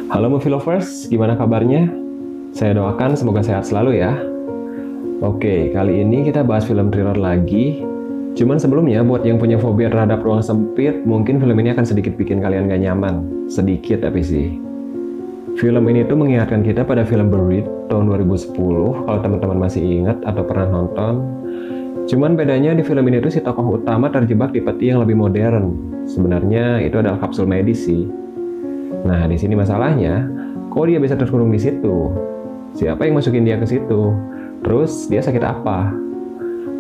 Halo movie lovers, gimana kabarnya? Saya doakan semoga sehat selalu ya. Oke, kali ini kita bahas film thriller lagi. Cuman sebelumnya, buat yang punya fobia terhadap ruang sempit, mungkin film ini akan sedikit bikin kalian gak nyaman. Sedikit tapi sih. Film ini tuh mengingatkan kita pada film Buried tahun 2010, kalau teman-teman masih ingat atau pernah nonton. Cuman bedanya di film ini tuh si tokoh utama terjebak di peti yang lebih modern. Sebenarnya itu adalah kapsul medis sih. Nah, di sini masalahnya, kok dia bisa terkurung di situ? Siapa yang masukin dia ke situ? Terus dia sakit apa?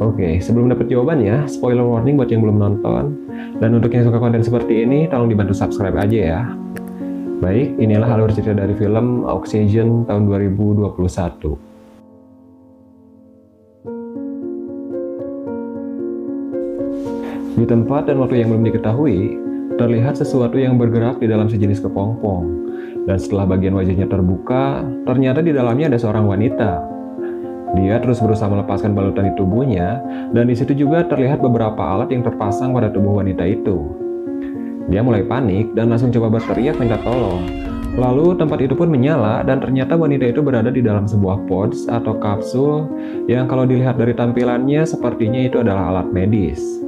Oke, sebelum dapat jawabannya, spoiler warning buat yang belum nonton. Dan untuk yang suka konten seperti ini, tolong dibantu subscribe aja ya. Baik, inilah alur cerita dari film Oxygen tahun 2021. Di tempat dan waktu yang belum diketahui, terlihat sesuatu yang bergerak di dalam sejenis kepompong. Dan setelah bagian wajahnya terbuka, ternyata di dalamnya ada seorang wanita. Dia terus berusaha melepaskan balutan di tubuhnya, dan di situ juga terlihat beberapa alat yang terpasang pada tubuh wanita itu. Dia mulai panik dan langsung coba berteriak minta tolong. Lalu tempat itu pun menyala dan ternyata wanita itu berada di dalam sebuah pods atau kapsul yang kalau dilihat dari tampilannya sepertinya itu adalah alat medis.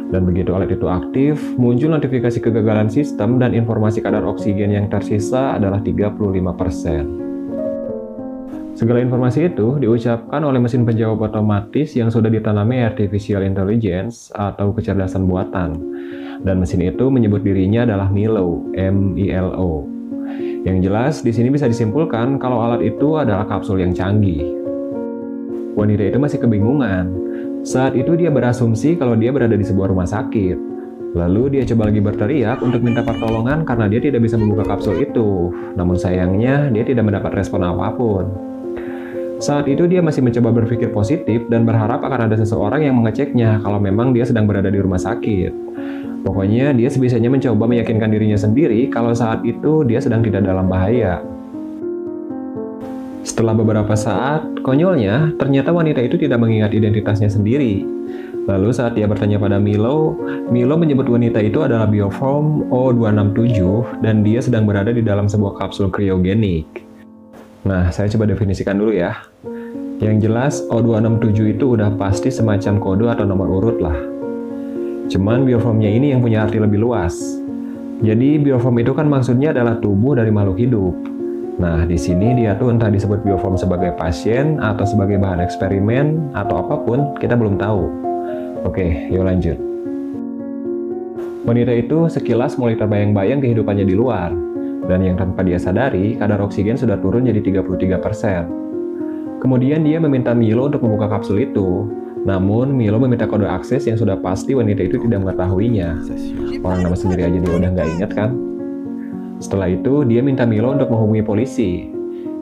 Dan begitu alat itu aktif, muncul notifikasi kegagalan sistem dan informasi kadar oksigen yang tersisa adalah 35%. Segala informasi itu diucapkan oleh mesin penjawab otomatis yang sudah ditanami artificial intelligence atau kecerdasan buatan. Dan mesin itu menyebut dirinya adalah Milo, M-I-L-O. Yang jelas, di sini bisa disimpulkan kalau alat itu adalah kapsul yang canggih. Wanita itu masih kebingungan. Saat itu dia berasumsi kalau dia berada di sebuah rumah sakit. Lalu dia coba lagi berteriak untuk minta pertolongan karena dia tidak bisa membuka kapsul itu. Namun sayangnya dia tidak mendapat respon apapun. Saat itu dia masih mencoba berpikir positif dan berharap akan ada seseorang yang mengeceknya kalau memang dia sedang berada di rumah sakit. Pokoknya dia sebisanya mencoba meyakinkan dirinya sendiri kalau saat itu dia sedang tidak dalam bahaya. Setelah beberapa saat, konyolnya, ternyata wanita itu tidak mengingat identitasnya sendiri. Lalu saat dia bertanya pada Milo, Milo menyebut wanita itu adalah Bioform O267 dan dia sedang berada di dalam sebuah kapsul kriogenik. Nah, saya coba definisikan dulu ya. Yang jelas, O267 itu udah pasti semacam kode atau nomor urut lah. Cuman bioformnya ini yang punya arti lebih luas. Jadi bioform itu kan maksudnya adalah tubuh dari makhluk hidup. Nah, di sini dia tuh entah disebut bioform sebagai pasien atau sebagai bahan eksperimen atau apapun, kita belum tahu. Oke, yuk lanjut. Wanita itu sekilas mulai terbayang-bayang kehidupannya di luar, dan yang tanpa dia sadari, kadar oksigen sudah turun jadi 33%. Kemudian dia meminta Milo untuk membuka kapsul itu, namun Milo meminta kode akses yang sudah pasti wanita itu tidak mengetahuinya. Orang nama sendiri aja dia udah nggak ingat kan? Setelah itu, dia minta Milo untuk menghubungi polisi.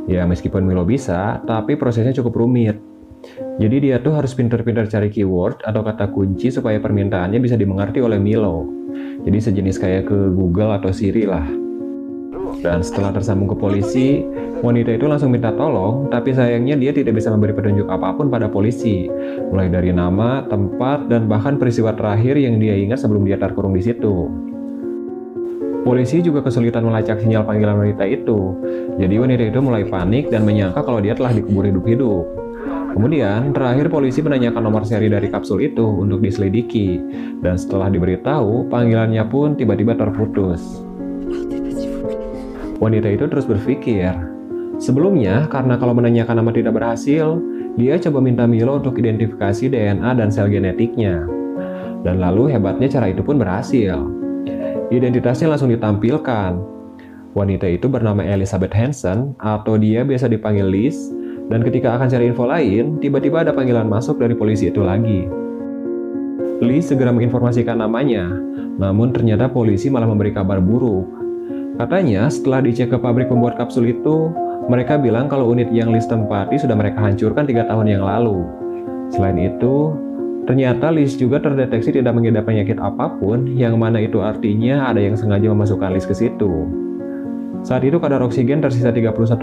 Ya, meskipun Milo bisa, tapi prosesnya cukup rumit. Jadi dia tuh harus pintar-pintar cari keyword atau kata kunci supaya permintaannya bisa dimengerti oleh Milo. Jadi sejenis kayak ke Google atau Siri lah. Dan setelah tersambung ke polisi, wanita itu langsung minta tolong, tapi sayangnya dia tidak bisa memberi petunjuk apapun pada polisi. Mulai dari nama, tempat, dan bahkan peristiwa terakhir yang dia ingat sebelum dia terkurung di situ. Polisi juga kesulitan melacak sinyal panggilan wanita itu. Jadi wanita itu mulai panik dan menyangka kalau dia telah dikubur hidup-hidup. Kemudian, terakhir polisi menanyakan nomor seri dari kapsul itu untuk diselidiki. Dan setelah diberitahu, panggilannya pun tiba-tiba terputus. Wanita itu terus berpikir. Sebelumnya, karena kalau menanyakan nama tidak berhasil, dia coba minta Milo untuk identifikasi DNA dan sel genetiknya. Dan lalu hebatnya cara itu pun berhasil. Identitasnya langsung ditampilkan. Wanita itu bernama Elizabeth Hansen atau dia biasa dipanggil Liz, dan ketika akan cari info lain, tiba-tiba ada panggilan masuk dari polisi itu lagi. Liz segera menginformasikan namanya, namun ternyata polisi malah memberi kabar buruk. Katanya setelah dicek ke pabrik pembuat kapsul itu, mereka bilang kalau unit yang Liz tempati sudah mereka hancurkan 3 tahun yang lalu. Selain itu, ternyata Liz juga terdeteksi tidak mengidap penyakit apapun, yang mana itu artinya ada yang sengaja memasukkan Liz ke situ. Saat itu kadar oksigen tersisa 31%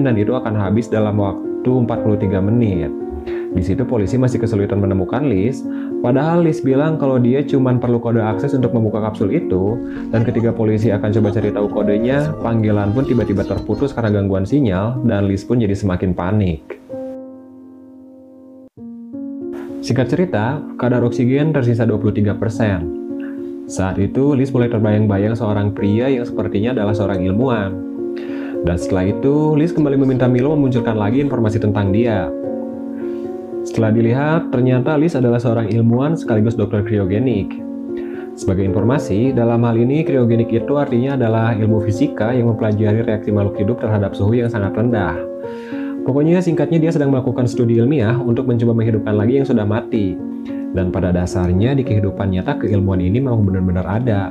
dan itu akan habis dalam waktu 43 menit. Di situ polisi masih kesulitan menemukan Liz, padahal Liz bilang kalau dia cuma perlu kode akses untuk membuka kapsul itu, dan ketika polisi akan coba cari tahu kodenya, panggilan pun tiba-tiba terputus karena gangguan sinyal, dan Liz pun jadi semakin panik. Singkat cerita, kadar oksigen tersisa 23%. Saat itu, Liz mulai terbayang-bayang seorang pria yang sepertinya adalah seorang ilmuwan. Dan setelah itu, Liz kembali meminta Milo memunculkan lagi informasi tentang dia. Setelah dilihat, ternyata Liz adalah seorang ilmuwan sekaligus dokter kriogenik. Sebagai informasi, dalam hal ini kriogenik itu artinya adalah ilmu fisika yang mempelajari reaksi makhluk hidup terhadap suhu yang sangat rendah. Pokoknya singkatnya dia sedang melakukan studi ilmiah untuk mencoba menghidupkan lagi yang sudah mati. Dan pada dasarnya di kehidupan nyata keilmuan ini memang benar-benar ada.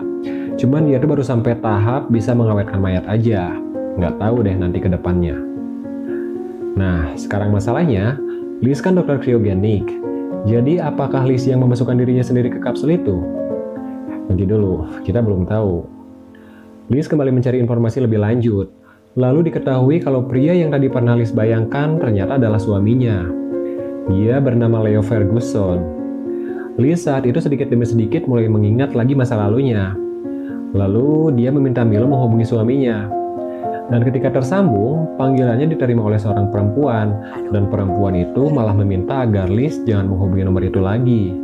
Cuman dia tuh baru sampai tahap bisa mengawetkan mayat aja. Nggak tahu deh nanti ke depannya. Nah, sekarang masalahnya, Liz kan dokter kriogenik. Jadi apakah Liz yang memasukkan dirinya sendiri ke kapsul itu? Nanti dulu, kita belum tahu. Liz kembali mencari informasi lebih lanjut. Lalu diketahui kalau pria yang tadi pernah Liz bayangkan ternyata adalah suaminya. Dia bernama Leo Ferguson. Liz saat itu sedikit demi sedikit mulai mengingat lagi masa lalunya. Lalu dia meminta Milo menghubungi suaminya. Dan ketika tersambung, panggilannya diterima oleh seorang perempuan, dan perempuan itu malah meminta agar Liz jangan menghubungi nomor itu lagi.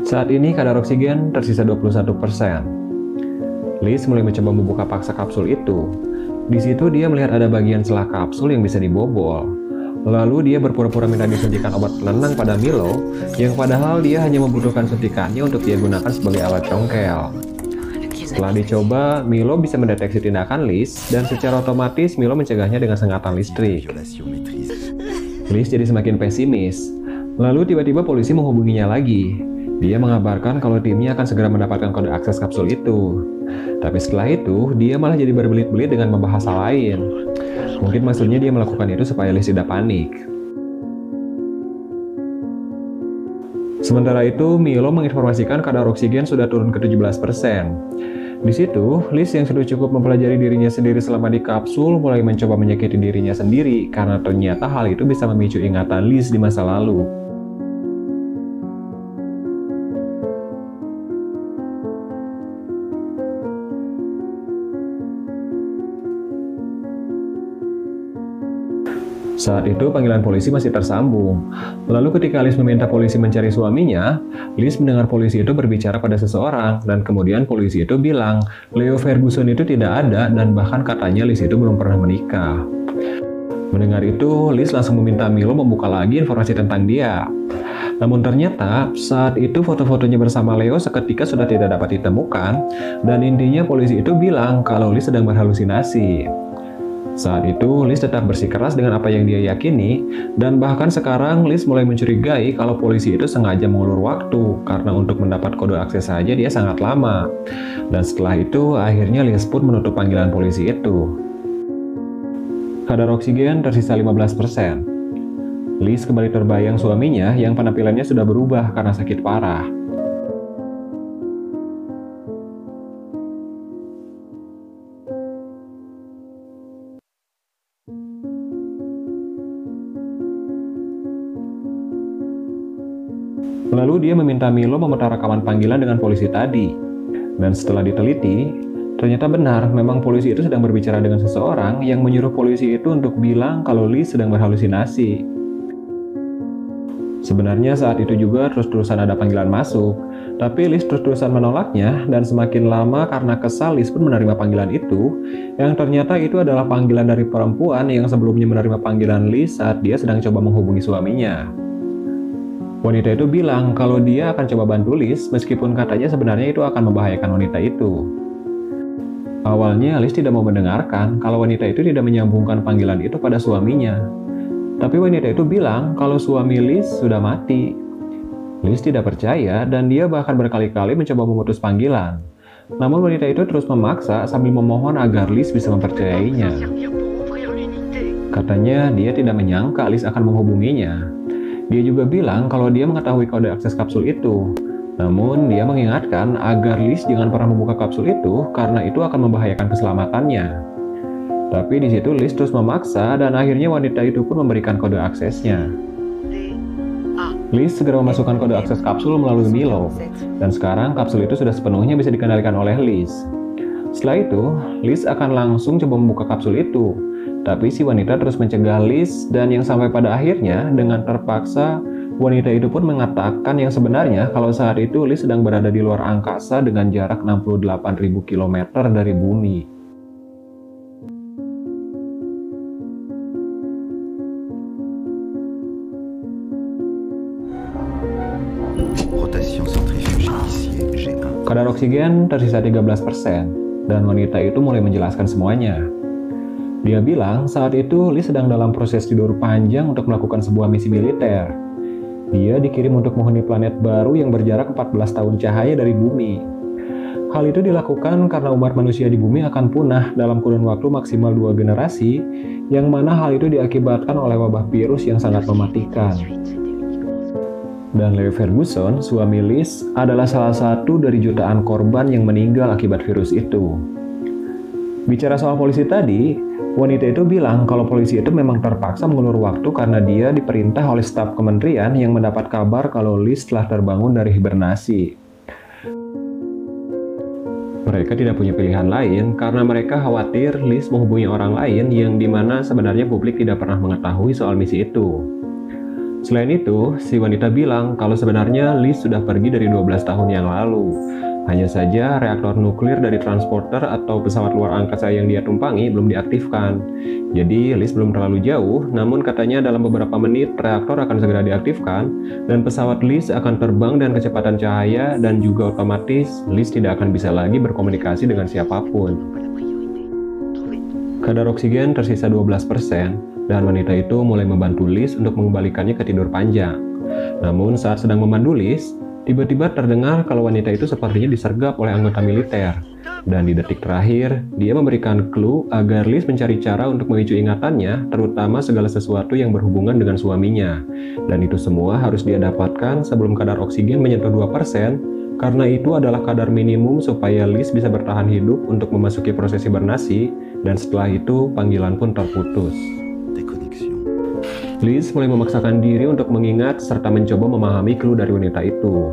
Saat ini kadar oksigen tersisa 21%. Liz mulai mencoba membuka paksa kapsul itu. Di situ dia melihat ada bagian celah kapsul yang bisa dibobol. Lalu dia berpura-pura minta disuntikan obat penenang pada Milo, yang padahal dia hanya membutuhkan suntikannya untuk dia gunakan sebagai alat congkel. Setelah dicoba, Milo bisa mendeteksi tindakan Liz, dan secara otomatis Milo mencegahnya dengan sengatan listrik. Liz jadi semakin pesimis. Lalu tiba-tiba polisi menghubunginya lagi. Dia mengabarkan kalau timnya akan segera mendapatkan kode akses kapsul itu. Tapi setelah itu, dia malah jadi berbelit-belit dengan membahas hal lain. Mungkin maksudnya dia melakukan itu supaya Liz tidak panik. Sementara itu, Milo menginformasikan kadar oksigen sudah turun ke 17%. Di situ, Liz yang sudah cukup mempelajari dirinya sendiri selama di kapsul mulai mencoba menyakiti dirinya sendiri karena ternyata hal itu bisa memicu ingatan Liz di masa lalu. Saat itu panggilan polisi masih tersambung. Lalu ketika Liz meminta polisi mencari suaminya, Liz mendengar polisi itu berbicara pada seseorang, dan kemudian polisi itu bilang Leo Ferguson itu tidak ada dan bahkan katanya Liz itu belum pernah menikah. Mendengar itu, Liz langsung meminta Milo membuka lagi informasi tentang dia. Namun ternyata saat itu foto-fotonya bersama Leo seketika sudah tidak dapat ditemukan, dan intinya polisi itu bilang kalau Liz sedang berhalusinasi. Saat itu, Liz tetap bersikeras dengan apa yang dia yakini, dan bahkan sekarang Liz mulai mencurigai kalau polisi itu sengaja mengulur waktu, karena untuk mendapat kode akses saja dia sangat lama. Dan setelah itu, akhirnya Liz pun menutup panggilan polisi itu. Kadar oksigen tersisa 15%. Liz kembali terbayang suaminya yang penampilannya sudah berubah karena sakit parah. Lalu dia meminta Milo memutar rekaman panggilan dengan polisi tadi. Dan setelah diteliti, ternyata benar memang polisi itu sedang berbicara dengan seseorang yang menyuruh polisi itu untuk bilang kalau Liz sedang berhalusinasi. Sebenarnya saat itu juga terus-terusan ada panggilan masuk, tapi Liz terus-terusan menolaknya, dan semakin lama karena kesal Liz pun menerima panggilan itu, yang ternyata itu adalah panggilan dari perempuan yang sebelumnya menerima panggilan Liz saat dia sedang coba menghubungi suaminya. Wanita itu bilang kalau dia akan coba bantu Liz meskipun katanya sebenarnya itu akan membahayakan wanita itu. Awalnya Liz tidak mau mendengarkan kalau wanita itu tidak menyambungkan panggilan itu pada suaminya. Tapi wanita itu bilang kalau suami Liz sudah mati. Liz tidak percaya dan dia bahkan berkali-kali mencoba memutus panggilan. Namun wanita itu terus memaksa sambil memohon agar Liz bisa mempercayainya. Katanya dia tidak menyangka Liz akan menghubunginya. Dia juga bilang kalau dia mengetahui kode akses kapsul itu. Namun dia mengingatkan agar Liz jangan pernah membuka kapsul itu karena itu akan membahayakan keselamatannya. Tapi di situ Liz terus memaksa dan akhirnya wanita itu pun memberikan kode aksesnya. Liz segera memasukkan kode akses kapsul melalui Milo, dan sekarang kapsul itu sudah sepenuhnya bisa dikendalikan oleh Liz. Setelah itu, Liz akan langsung coba membuka kapsul itu, tapi si wanita terus mencegah Liz, dan yang sampai pada akhirnya dengan terpaksa wanita itu pun mengatakan yang sebenarnya kalau saat itu Liz sedang berada di luar angkasa dengan jarak 68.000 km dari bumi. Kadar oksigen tersisa 13%, dan wanita itu mulai menjelaskan semuanya. Dia bilang saat itu Liz sedang dalam proses tidur panjang untuk melakukan sebuah misi militer. Dia dikirim untuk menghuni planet baru yang berjarak 14 tahun cahaya dari bumi. Hal itu dilakukan karena umat manusia di bumi akan punah dalam kurun waktu maksimal 2 generasi, yang mana hal itu diakibatkan oleh wabah virus yang sangat mematikan. Dan Leo Ferguson, suami Liz, adalah salah satu dari jutaan korban yang meninggal akibat virus itu. Bicara soal polisi tadi, wanita itu bilang kalau polisi itu memang terpaksa mengulur waktu karena dia diperintah oleh staf kementerian yang mendapat kabar kalau Liz telah terbangun dari hibernasi. Mereka tidak punya pilihan lain karena mereka khawatir Liz menghubungi orang lain yang dimana sebenarnya publik tidak pernah mengetahui soal misi itu. Selain itu, si wanita bilang kalau sebenarnya Liz sudah pergi dari 12 tahun yang lalu. Hanya saja reaktor nuklir dari transporter atau pesawat luar angkasa yang dia tumpangi belum diaktifkan. Jadi Liz belum terlalu jauh, namun katanya dalam beberapa menit reaktor akan segera diaktifkan dan pesawat Liz akan terbang dengan kecepatan cahaya dan juga otomatis Liz tidak akan bisa lagi berkomunikasi dengan siapapun. Kadar oksigen tersisa 12%. Dan wanita itu mulai membantu Liz untuk mengembalikannya ke tidur panjang. Namun saat sedang memandu Liz, tiba-tiba terdengar kalau wanita itu sepertinya disergap oleh anggota militer. Dan di detik terakhir, dia memberikan clue agar Liz mencari cara untuk memicu ingatannya, terutama segala sesuatu yang berhubungan dengan suaminya. Dan itu semua harus dia dapatkan sebelum kadar oksigen menyentuh 2%, karena itu adalah kadar minimum supaya Liz bisa bertahan hidup untuk memasuki proses hibernasi, dan setelah itu panggilan pun terputus. Liz mulai memaksakan diri untuk mengingat serta mencoba memahami clue dari wanita itu.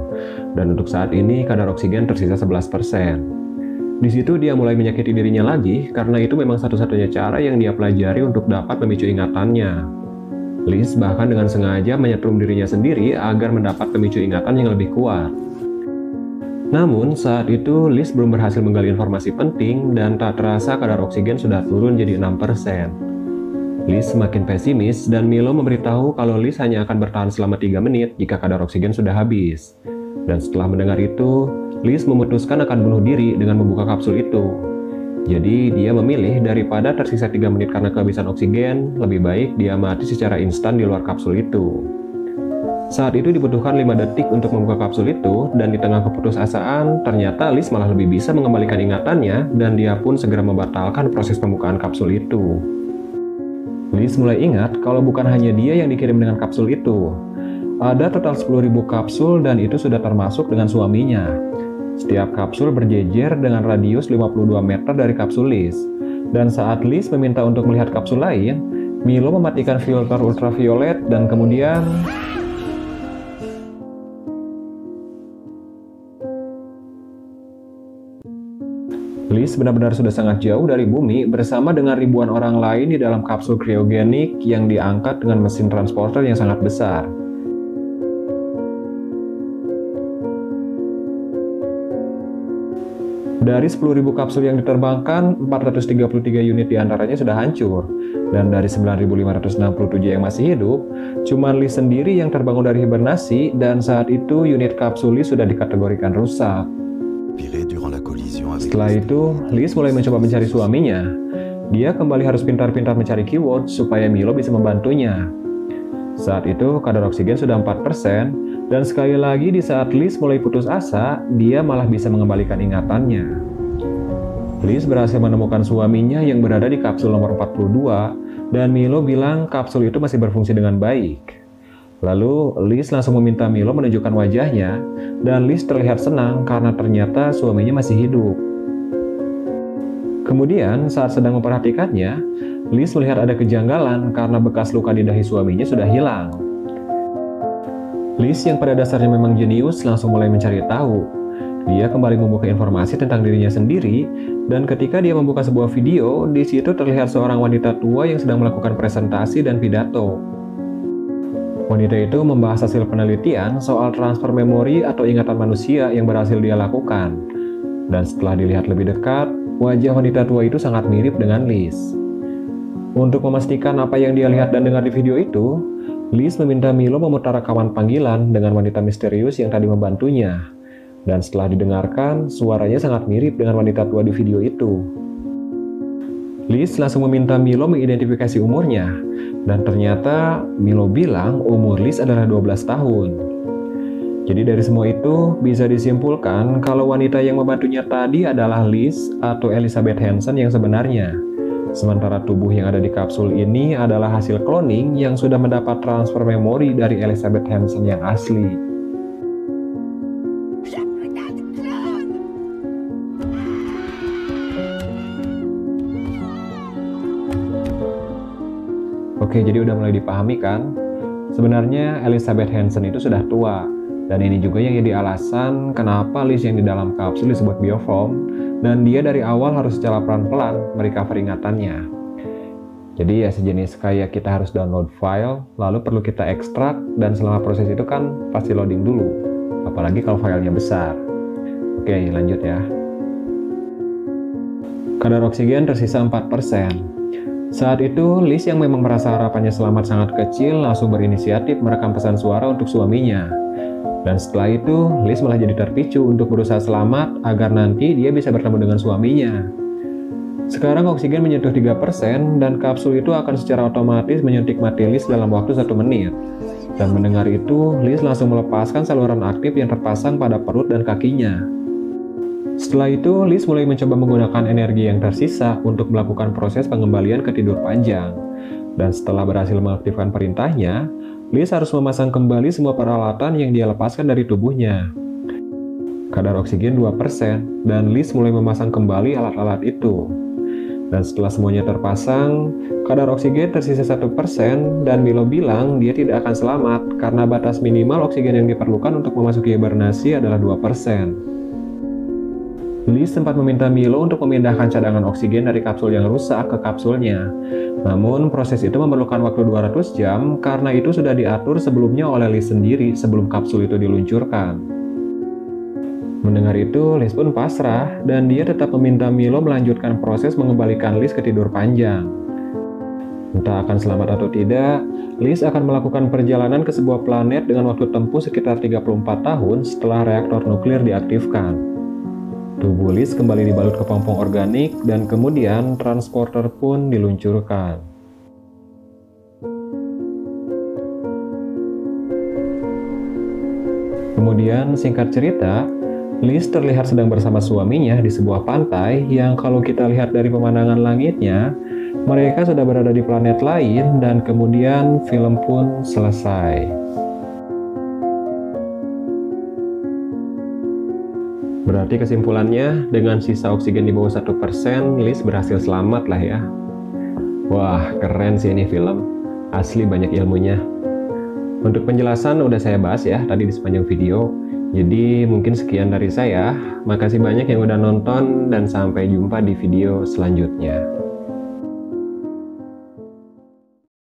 Dan untuk saat ini kadar oksigen tersisa 11%. Di situ dia mulai menyakiti dirinya lagi karena itu memang satu-satunya cara yang dia pelajari untuk dapat memicu ingatannya. Liz bahkan dengan sengaja menyetrum dirinya sendiri agar mendapat pemicu ingatan yang lebih kuat. Namun saat itu Liz belum berhasil menggali informasi penting dan tak terasa kadar oksigen sudah turun jadi 6%. Liz semakin pesimis dan Milo memberitahu kalau Liz hanya akan bertahan selama 3 menit jika kadar oksigen sudah habis. Dan setelah mendengar itu, Liz memutuskan akan bunuh diri dengan membuka kapsul itu. Jadi dia memilih daripada tersisa 3 menit karena kehabisan oksigen, lebih baik dia mati secara instan di luar kapsul itu. Saat itu dibutuhkan 5 detik untuk membuka kapsul itu, dan di tengah keputusasaan, ternyata Liz malah lebih bisa mengembalikan ingatannya dan dia pun segera membatalkan proses pembukaan kapsul itu. Liz mulai ingat kalau bukan hanya dia yang dikirim dengan kapsul itu. Ada total 10.000 kapsul dan itu sudah termasuk dengan suaminya. Setiap kapsul berjejer dengan radius 52 meter dari kapsul Liz. Dan saat Liz meminta untuk melihat kapsul lain, Milo mematikan filter ultraviolet dan kemudian Liz benar-benar sudah sangat jauh dari bumi bersama dengan ribuan orang lain di dalam kapsul kriogenik yang diangkat dengan mesin transporter yang sangat besar. Dari 10.000 kapsul yang diterbangkan, 433 unit diantaranya sudah hancur. Dan dari 9.567 yang masih hidup, cuma Liz sendiri yang terbangun dari hibernasi dan saat itu unit kapsul Liz sudah dikategorikan rusak. Setelah itu, Liz mulai mencoba mencari suaminya. Dia kembali harus pintar-pintar mencari keyword supaya Milo bisa membantunya. Saat itu, kadar oksigen sudah 4%, dan sekali lagi di saat Liz mulai putus asa, dia malah bisa mengembalikan ingatannya. Liz berhasil menemukan suaminya yang berada di kapsul nomor 42, dan Milo bilang kapsul itu masih berfungsi dengan baik. Lalu, Liz langsung meminta Milo menunjukkan wajahnya, dan Liz terlihat senang karena ternyata suaminya masih hidup. Kemudian saat sedang memperhatikannya, Liz melihat ada kejanggalan karena bekas luka di dahi suaminya sudah hilang. Liz yang pada dasarnya memang jenius langsung mulai mencari tahu. Dia kembali membuka informasi tentang dirinya sendiri, dan ketika dia membuka sebuah video, di situ terlihat seorang wanita tua yang sedang melakukan presentasi dan pidato. Wanita itu membahas hasil penelitian soal transfer memori atau ingatan manusia yang berhasil dia lakukan. Dan setelah dilihat lebih dekat, wajah wanita tua itu sangat mirip dengan Liz. Untuk memastikan apa yang dia lihat dan dengar di video itu, Liz meminta Milo memutar rekaman panggilan dengan wanita misterius yang tadi membantunya. Dan setelah didengarkan, suaranya sangat mirip dengan wanita tua di video itu. Liz langsung meminta Milo mengidentifikasi umurnya, dan ternyata Milo bilang umur Liz adalah 12 tahun. Jadi dari semua itu bisa disimpulkan kalau wanita yang membantunya tadi adalah Liz atau Elizabeth Hansen yang sebenarnya. Sementara tubuh yang ada di kapsul ini adalah hasil cloning yang sudah mendapat transfer memori dari Elizabeth Hansen yang asli. Oke, jadi udah mulai dipahami kan? Sebenarnya Elizabeth Hansen itu sudah tua. Dan ini juga yang jadi alasan kenapa Liz yang di dalam kapsul disebut bioform, dan dia dari awal harus secara pelan-pelan merecover ingatannya. Jadi ya sejenis kayak kita harus download file, lalu perlu kita ekstrak, dan selama proses itu kan pasti loading dulu. Apalagi kalau filenya besar. Oke, lanjut ya. Kadar oksigen tersisa 4%. Saat itu, Liz yang memang merasa harapannya selamat sangat kecil langsung berinisiatif merekam pesan suara untuk suaminya. Dan setelah itu, Liz malah jadi terpicu untuk berusaha selamat agar nanti dia bisa bertemu dengan suaminya. Sekarang oksigen menyentuh 3% dan kapsul itu akan secara otomatis menyuntik mati Liz dalam waktu 1 menit. Dan mendengar itu, Liz langsung melepaskan saluran aktif yang terpasang pada perut dan kakinya. Setelah itu, Liz mulai mencoba menggunakan energi yang tersisa untuk melakukan proses pengembalian ke tidur panjang. Dan setelah berhasil mengaktifkan perintahnya, Liz harus memasang kembali semua peralatan yang dia lepaskan dari tubuhnya. Kadar oksigen 2%, dan Liz mulai memasang kembali alat-alat itu. Dan setelah semuanya terpasang, kadar oksigen tersisa 1%, dan Milo bilang dia tidak akan selamat karena batas minimal oksigen yang diperlukan untuk memasuki hibernasi adalah 2%. Liz sempat meminta Milo untuk memindahkan cadangan oksigen dari kapsul yang rusak ke kapsulnya. Namun, proses itu memerlukan waktu 200 jam karena itu sudah diatur sebelumnya oleh Liz sendiri sebelum kapsul itu diluncurkan. Mendengar itu, Liz pun pasrah dan dia tetap meminta Milo melanjutkan proses mengembalikan Liz ke tidur panjang. Entah akan selamat atau tidak, Liz akan melakukan perjalanan ke sebuah planet dengan waktu tempuh sekitar 34 tahun setelah reaktor nuklir diaktifkan. Tubuh Liz kembali dibalut kepompong organik dan kemudian transporter pun diluncurkan. Kemudian singkat cerita, Liz terlihat sedang bersama suaminya di sebuah pantai yang kalau kita lihat dari pemandangan langitnya, mereka sudah berada di planet lain dan kemudian film pun selesai. Berarti kesimpulannya, dengan sisa oksigen di bawah 1%, Liz berhasil selamat lah ya. Wah, keren sih ini film. Asli banyak ilmunya. Untuk penjelasan udah saya bahas ya tadi di sepanjang video. Jadi mungkin sekian dari saya. Makasih banyak yang udah nonton dan sampai jumpa di video selanjutnya.